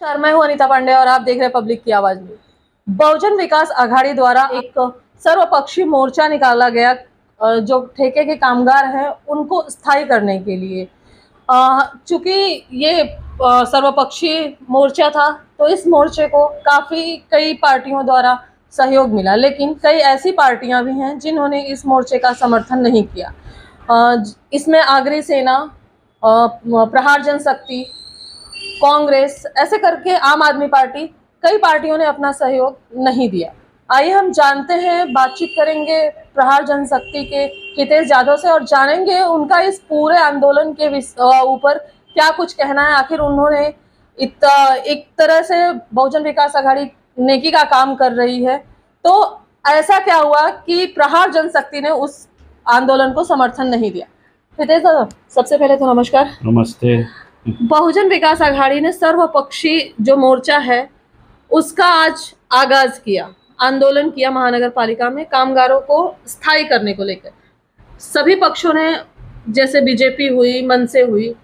नमस्कार, मैं हूं अनीता पांडे और आप देख रहे हैं पब्लिक की आवाज में। बहुजन विकास आघाड़ी द्वारा एक सर्वपक्षीय मोर्चा निकाला गया जो ठेके के कामगार हैं उनको स्थायी करने के लिए। चूंकि ये सर्वपक्षीय मोर्चा था तो इस मोर्चे को कई पार्टियों द्वारा सहयोग मिला, लेकिन कई ऐसी पार्टियां भी हैं जिन्होंने इस मोर्चे का समर्थन नहीं किया। इसमें आगरी सेना, प्रहार जनशक्ति, कांग्रेस, ऐसे करके आम आदमी पार्टी, कई पार्टियों ने अपना सहयोग नहीं दिया। आइए हम जानते हैं, बातचीत करेंगे प्रहार जनशक्ति के हितेश यादव से और जानेंगे उनका इस पूरे आंदोलन के ऊपर क्या कुछ कहना है। आखिर उन्होंने एक तरह से बहुजन विकास आघाड़ी नेकी का काम कर रही है, तो ऐसा क्या हुआ कि प्रहार जनशक्ति ने उस आंदोलन को समर्थन नहीं दिया। हितेश यादव, सबसे पहले तो नमस्कार। नमस्ते। बहुजन विकास आघाड़ी ने सर्वपक्षीय जो मोर्चा है उसका आज आगाज किया, आंदोलन किया महानगर पालिका में कामगारों को स्थायी करने को लेकर। सभी पक्षों ने, जैसे बीजेपी हुई, मनसे हुई,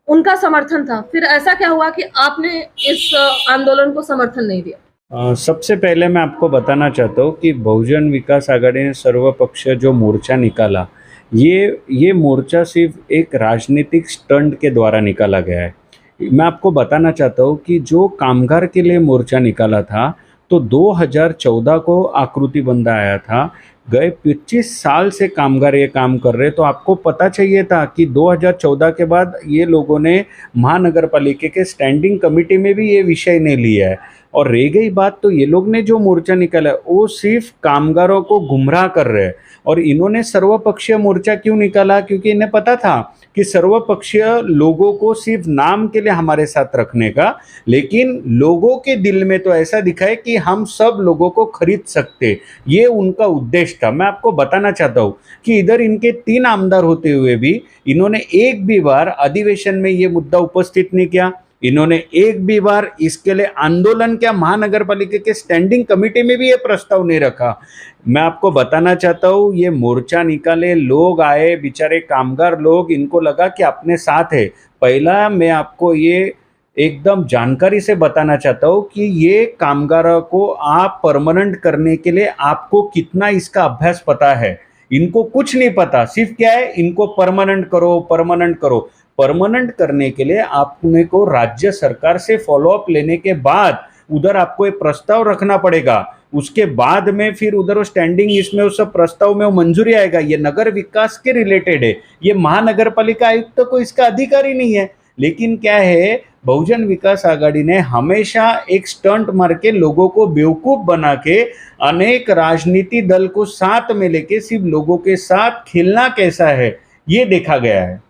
उनका समर्थन था। फिर ऐसा क्या हुआ कि आपने इस आंदोलन को समर्थन नहीं दिया? सबसे पहले मैं आपको बताना चाहता हूँ कि बहुजन विकास आघाड़ी ने सर्वपक्षीय जो मोर्चा निकाला, ये मोर्चा सिर्फ एक राजनीतिक स्टंट के द्वारा निकाला गया है। मैं आपको बताना चाहता हूँ कि जो कामगार के लिए मोर्चा निकाला था तो 2014 को आकृति बंधा आया था। गए 25 साल से कामगार ये काम कर रहे, तो आपको पता चाहिए था कि 2014 के बाद ये लोगों ने महानगर पालिका के स्टैंडिंग कमेटी में भी ये विषय नहीं लिया है। और रह गई बात, तो ये लोग ने जो मोर्चा निकाला है वो सिर्फ कामगारों को गुमराह कर रहे हैं। और इन्होंने सर्वपक्षीय मोर्चा क्यों निकाला? क्योंकि इन्हें पता था कि सर्वपक्षीय लोगों को सिर्फ नाम के लिए हमारे साथ रखने का, लेकिन लोगों के दिल में तो ऐसा दिखा है कि हम सब लोगों को खरीद सकते, ये उनका उद्देश्य था। मैं आपको बताना चाहता हूँ कि इधर इनके 3 आमदार होते हुए भी इन्होंने एक भी बार अधिवेशन में ये मुद्दा उपस्थित नहीं किया। इन्होंने एक भी बार इसके लिए आंदोलन किया, महानगर पालिका के स्टैंडिंग कमेटी में भी ये प्रस्ताव नहीं रखा। मैं आपको बताना चाहता हूँ, ये मोर्चा निकाले, लोग आए, बेचारे कामगार लोग, इनको लगा कि अपने साथ है। पहला मैं आपको ये एकदम जानकारी से बताना चाहता हूँ कि ये कामगारों को आप परमानेंट करने के लिए आपको कितना इसका अभ्यास पता है। इनको कुछ नहीं पता, सिर्फ क्या है, इनको परमानेंट करो, परमानेंट करो। परमानेंट करने के लिए आपने को राज्य सरकार से फॉलोअप लेने के बाद उधर आपको एक प्रस्ताव रखना पड़ेगा। उसके बाद में फिर उधर स्टैंडिंग इसमें उस सब प्रस्ताव में वो मंजूरी आएगा। ये नगर विकास के रिलेटेड है, ये महानगर पालिका आयुक्त को इसका अधिकार ही नहीं है। लेकिन क्या है, बहुजन विकास आघाड़ी ने हमेशा एक स्टंट मार के लोगों को बेवकूफ बना के अनेक राजनीति दल को साथ में लेके सिर्फ लोगों के साथ खेलना कैसा है ये देखा गया है।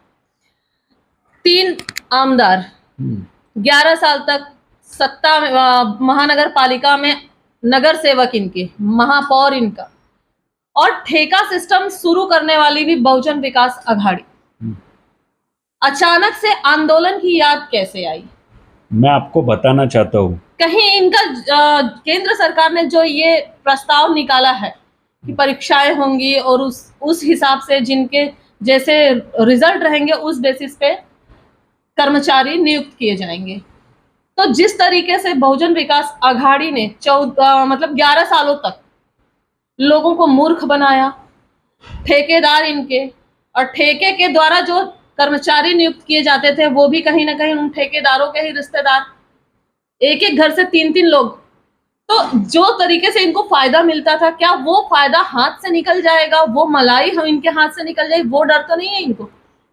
3 आमदार 11 साल तक सत्ता महानगर पालिका में, नगर सेवक इनके, महापौर इनका, और ठेका सिस्टम शुरू करने वाली भी बहुजन विकास आघाड़ी। अचानक से आंदोलन की याद कैसे आई? मैं आपको बताना चाहता हूँ, कहीं इनका केंद्र सरकार ने जो ये प्रस्ताव निकाला है कि परीक्षाएं होंगी और उस हिसाब से जिनके जैसे रिजल्ट रहेंगे उस बेसिस पे कर्मचारी नियुक्त किए जाएंगे, तो जिस तरीके से बहुजन विकास आघाड़ी ने 11 सालों तक लोगों को मूर्ख बनाया, ठेकेदार इनके, और ठेके के द्वारा जो कर्मचारी नियुक्त किए जाते थे वो भी कहीं ना कहीं उन ठेकेदारों के ही रिश्तेदार, एक एक घर से 3-3 लोग। तो जो तरीके से इनको फायदा मिलता था, क्या वो फायदा हाथ से निकल जाएगा, वो मलाई इनके हाथ से निकल जाएगी, वो डर तो नहीं है इनको?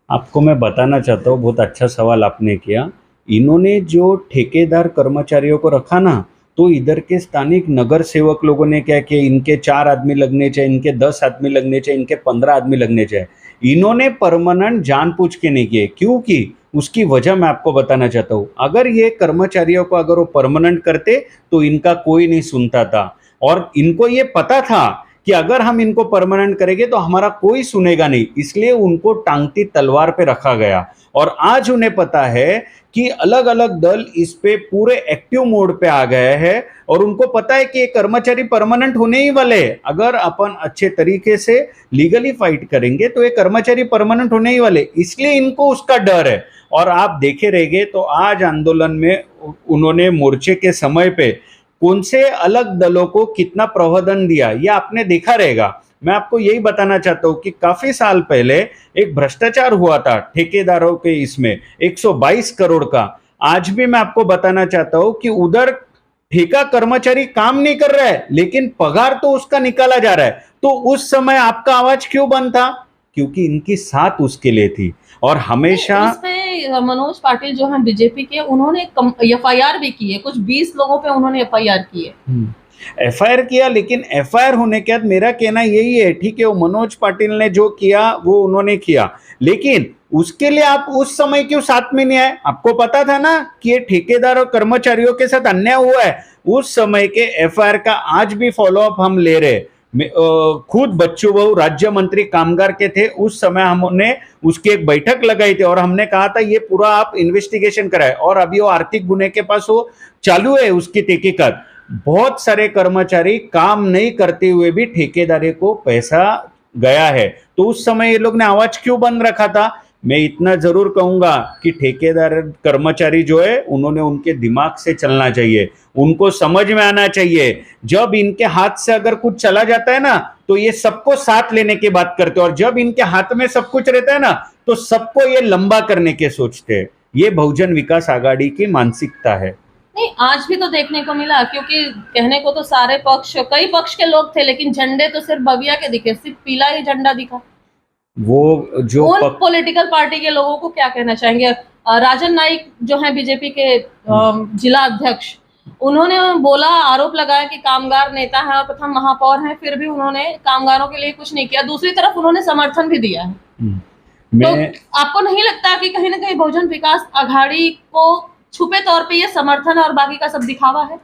आपको मैं बताना चाहता हूँ, बहुत अच्छा सवाल आपने किया। इन्होंने जो ठेकेदार कर्मचारियों को रखा ना, तो इधर के स्थानिक नगर सेवक लोगों ने क्या किया, इनके 4 आदमी लगने चाहिए, इनके 10 आदमी लगने चाहिए, इनके 15 आदमी लगने चाहिए। इन्होंने परमानेंट जानबूझ के नहीं किए, क्योंकि उसकी वजह मैं आपको बताना चाहता हूँ। अगर ये कर्मचारियों को अगर वो परमानेंट करते तो इनका कोई नहीं सुनता था, और इनको ये पता था कि अगर हम इनको परमानेंट करेंगे तो हमारा कोई सुनेगा नहीं, इसलिए उनको टांगती तलवार पे रखा गया। और आज उन्हें पता है कि अलग अलग दल इस पे पूरे एक्टिव मोड पे आ गए हैं और उनको पता है कि ये कर्मचारी परमानेंट होने ही वाले हैं। अगर अपन अच्छे तरीके से लीगली फाइट करेंगे तो ये कर्मचारी परमानेंट होने ही वाले, इसलिए इनको उसका डर है। और आप देखे रहेंगे तो आज आंदोलन में उन्होंने मोर्चे के समय पे कौन से अलग दलों को कितना प्रबंधन दिया, ये आपने देखा रहेगा। मैं आपको यही बताना चाहता हूँ कि काफी साल पहले एक भ्रष्टाचार हुआ था ठेकेदारों के इसमें 122 करोड़ का। आज भी मैं आपको बताना चाहता हूँ कि उधर ठेका कर्मचारी काम नहीं कर रहा है लेकिन पगार तो उसका निकाला जा रहा है। तो उस समय आपका आवाज क्यों बंद था? क्योंकि इनकी साथ उसके लिए थी। और हमेशा इसमें मनोज पाटिल जो हैं बीजेपी के, उन्होंने एफआईआर भी की है, कुछ 20 लोगों पे उन्होंने एफआईआर की है। एफआईआर किया, लेकिन एफआईआर होने के बाद मेरा कहना यही है, ठीक है वो मनोज पाटिल ने जो किया वो उन्होंने किया, लेकिन उसके लिए आप उस समय क्यों साथ में नहीं आए? आपको पता था ना कि ये ठेकेदार और कर्मचारियों के साथ अन्याय हुआ है। उस समय के एफआईआर का आज भी फॉलोअप हम ले रहे। खुद बच्चू बहू राज्य मंत्री कामगार के थे, उस समय हमने उसकी एक बैठक लगाई थी और हमने कहा था ये पूरा आप इन्वेस्टिगेशन कराए। और अभी वो आर्थिक गुने के पास वो चालू है उसकी तहकीकात। बहुत सारे कर्मचारी काम नहीं करते हुए भी ठेकेदारी को पैसा गया है, तो उस समय ये लोग ने आवाज क्यों बंद रखा था? मैं इतना जरूर कहूंगा कि ठेकेदार कर्मचारी जो है उन्होंने उनके दिमाग से चलना चाहिए, उनको समझ में आना चाहिए जब इनके हाथ से अगर कुछ चला जाता है ना तो ये सबको साथ लेने की बात करते हैं, और जब इनके हाथ में सब कुछ रहता है ना तो सबको ये लंबा करने के सोचते हैं। ये बहुजन विकास आघाड़ी की मानसिकता है। नहीं, आज भी तो देखने को मिला, क्योंकि कहने को तो सारे पक्ष, कई पक्ष के लोग थे, लेकिन झंडे तो सिर्फ भविया के दिखे, सिर्फ पीला ही झंडा दिखा। वो जो उन पॉलिटिकल पार्टी के लोगों को क्या कहना चाहेंगे? राजन नाइक जो है बीजेपी के जिला अध्यक्ष, उन्होंने बोला, आरोप लगाया कि कामगार नेता है और प्रथम महापौर हैं, फिर भी उन्होंने कामगारों के लिए कुछ नहीं किया। दूसरी तरफ उन्होंने समर्थन भी दिया है। तो आपको नहीं लगता कि कहीं ना कहीं बहुजन विकास आघाड़ी को छुपे तौर पे ये समर्थन और बाकी का सब दिखावा है?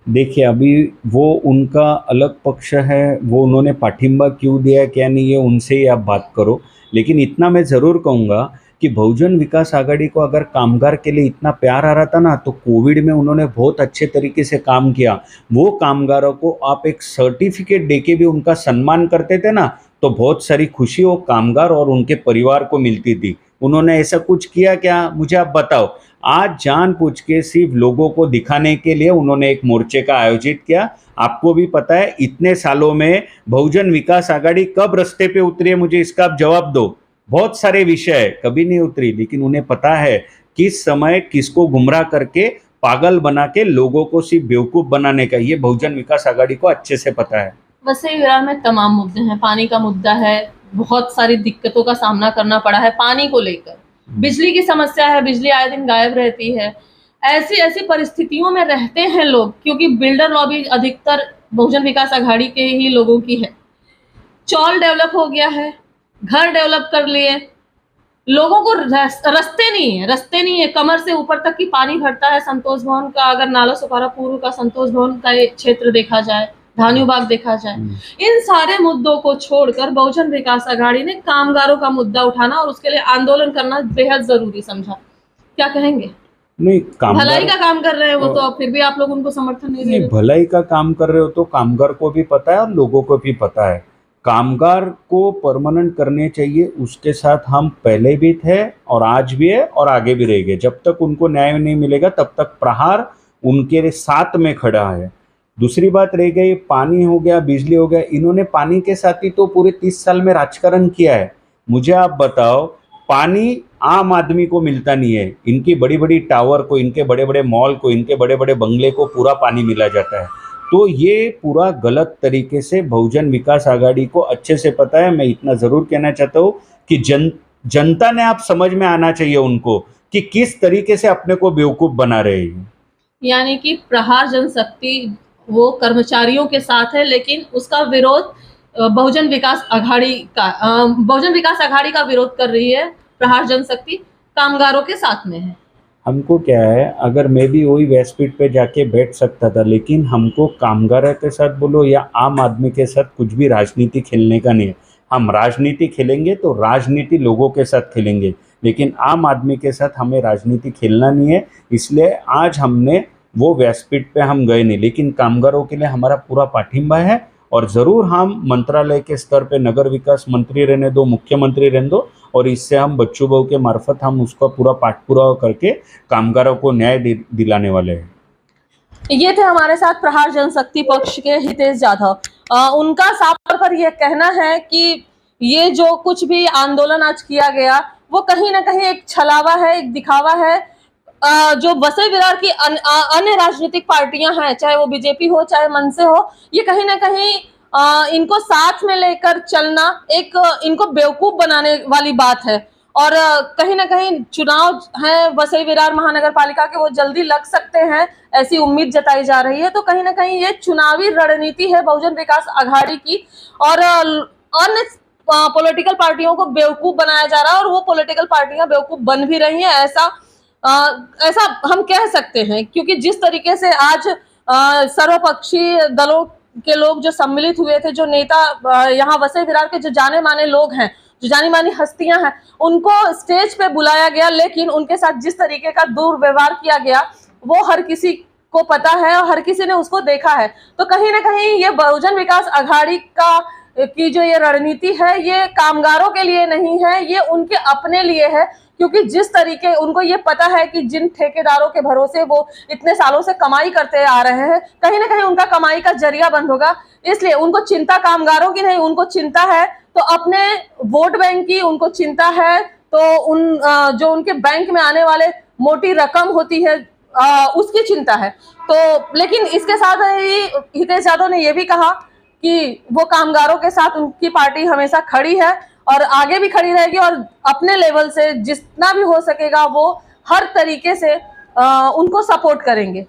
देखिए, अभी वो उनका अलग पक्ष है, वो उन्होंने पाठिंबा क्यों दिया क्या नहीं है उनसे ही आप बात करो। लेकिन इतना मैं ज़रूर कहूँगा कि बहुजन विकास आघाड़ी को अगर कामगार के लिए इतना प्यार आ रहा था ना, तो कोविड में उन्होंने बहुत अच्छे तरीके से काम किया। वो कामगारों को आप एक सर्टिफिकेट देके भी उनका सम्मान करते थे ना, तो बहुत सारी खुशी वो कामगार और उनके परिवार को मिलती थी। उन्होंने ऐसा कुछ किया क्या? मुझे आप बताओ। आज जानबूझ के सिर्फ लोगों को दिखाने के लिए उन्होंने एक मोर्चे का आयोजित किया। आपको भी पता है इतने सालों में बहुजन विकास आघाड़ी कब रास्ते पे उतरी है, मुझे इसका आप जवाब दो। बहुत सारे विषय कभी नहीं उतरी, लेकिन उन्हें पता है किस समय किसको गुमराह करके पागल बना के लोगों को सिर्फ बेवकूफ़ बनाने का, ये बहुजन विकास आघाड़ी को अच्छे से पता है। वैसे ईरान में तमाम मुद्दे हैं, पानी का मुद्दा है, बहुत सारी दिक्कतों का सामना करना पड़ा है पानी को लेकर, बिजली की समस्या है, बिजली आए दिन गायब रहती है। ऐसी ऐसी परिस्थितियों में रहते हैं लोग, क्योंकि बिल्डर लॉबी अधिकतर बहुजन विकास आघाड़ी के ही लोगों की है। चौल डेवलप हो गया है, घर डेवलप कर लिए, लोगों को रास्ते नहीं है, कमर से ऊपर तक की पानी भरता है। संतोष भवन का, अगर नाला सुपारा पूर्व का संतोष भवन का क्षेत्र देखा जाए, धान्यू बाग देखा जाए, इन सारे मुद्दों को छोड़कर बहुजन विकास आघाड़ी ने कामगारों का मुद्दा उठाना और उसके लिए आंदोलन करना बेहद जरूरी समझा। क्या कहेंगे? नहीं, भलाई का काम कर रहे हैं वो, तो अब फिर भी आप लोग उनको समर्थन नहीं दे रहे। भलाई का काम कर रहे हो तो कामगार को भी पता है और लोगों को भी पता है। कामगार को परमानेंट करने चाहिए, उसके साथ हम पहले भी थे और आज भी है और आगे भी रहेंगे। जब तक उनको न्याय नहीं मिलेगा तब तक प्रहार उनके साथ में खड़ा है। दूसरी बात रह गई, पानी हो गया, बिजली हो गया, इन्होंने पानी के साथ ही तो पूरे 30 साल में राजकारण किया है। मुझे आप बताओ, पानी आम आदमी को मिलता नहीं है, इनकी बड़ी बड़ी टावर को, इनके बड़े बड़े मॉल को, इनके बड़े बड़े बंगले को पूरा पानी मिला जाता है। तो ये पूरा गलत तरीके से बहुजन विकास आघाड़ी को अच्छे से पता है। मैं इतना ज़रूर कहना चाहता हूँ कि जनता ने आप समझ में आना चाहिए उनको कि किस तरीके से अपने को बेवकूफ़ बना रहे हैं। यानी कि प्रहार जनशक्ति वो कर्मचारियों के साथ है, लेकिन उसका विरोध बहुजन विकास आघाड़ी का विरोध कर रही है। प्रहार जनशक्ति कामगारों के साथ में है। हमको क्या है, अगर मैं भी वही व्यासपीठ पे जाके बैठ सकता था, लेकिन हमको कामगारों के साथ बोलो या आम आदमी के साथ कुछ भी राजनीति खेलने का नहीं है। हम राजनीति खेलेंगे तो राजनीति लोगों के साथ खेलेंगे, लेकिन आम आदमी के साथ हमें राजनीति खेलना नहीं है, इसलिए आज हमने वो व्यासपीठ पे हम गए नहीं, लेकिन कामगारों के लिए हमारा पूरा पाठिंबा है। और ज़रूर हम मंत्रालय के स्तर पे नगर विकास मंत्री रहने दो, मुख्यमंत्री रहने दो, और इससे हम बच्चू बहू के मार्फत हम उसका पूरा पाठपुरावा करके कामगारों को न्याय दिलाने वाले हैं। ये थे हमारे साथ प्रहार जनशक्ति पक्ष के हितेश जाधव। उनका साफ तौर पर यह कहना है कि ये जो कुछ भी आंदोलन आज किया गया वो कहीं ना कहीं एक छलावा है, एक दिखावा है। जो वसई विरार की अन्य राजनीतिक पार्टियां हैं, चाहे वो बीजेपी हो चाहे मनसे हो, ये कहीं ना कहीं इनको साथ में लेकर चलना एक इनको बेवकूफ बनाने वाली बात है। और कहीं ना कहीं चुनाव है वसई विरार महानगर पालिका के, वो जल्दी लग सकते हैं, ऐसी उम्मीद जताई जा रही है। तो कहीं ना कहीं ये चुनावी रणनीति है बहुजन विकास आघाड़ी की, और अन्य पॉलिटिकल पार्टियों को बेवकूफ बनाया जा रहा है, और वो पॉलिटिकल पार्टियां बेवकूफ बन भी रही हैं, ऐसा हम कह सकते हैं। क्योंकि जिस तरीके से आज सर्वपक्षीय दलों के लोग जो सम्मिलित हुए थे, जो नेता यहाँ वसई विरार के जो जाने माने लोग हैं, जो जानी मानी हस्तियां हैं, उनको स्टेज पे बुलाया गया, लेकिन उनके साथ जिस तरीके का दुर्व्यवहार किया गया वो हर किसी को पता है और हर किसी ने उसको देखा है। तो कहीं ना कहीं ये बहुजन विकास आघाड़ी की जो ये रणनीति है, ये कामगारों के लिए नहीं है, ये उनके अपने लिए है। क्योंकि जिस तरीके उनको ये पता है कि जिन ठेकेदारों के भरोसे वो इतने सालों से कमाई करते आ रहे हैं, कहीं ना कहीं उनका कमाई का जरिया बंद होगा। इसलिए उनको चिंता कामगारों की नहीं, उनको चिंता है तो अपने वोट बैंक की, उनको चिंता है तो जो उनके बैंक में आने वाले मोटी रकम होती है उसकी चिंता है। तो लेकिन इसके साथ ही हितेश यादव ने यह भी कहा कि वो कामगारों के साथ उनकी पार्टी हमेशा खड़ी है और आगे भी खड़ी रहेगी, और अपने लेवल से जितना भी हो सकेगा वो हर तरीके से उनको सपोर्ट करेंगे।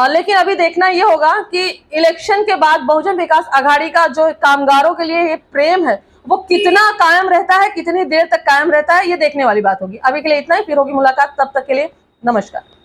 लेकिन अभी देखना ये होगा कि इलेक्शन के बाद बहुजन विकास आघाड़ी का जो कामगारों के लिए ये प्रेम है वो कितना कायम रहता है, कितनी देर तक कायम रहता है, ये देखने वाली बात होगी। अभी के लिए इतना ही, फिर होगी मुलाकात, तब तक के लिए नमस्कार।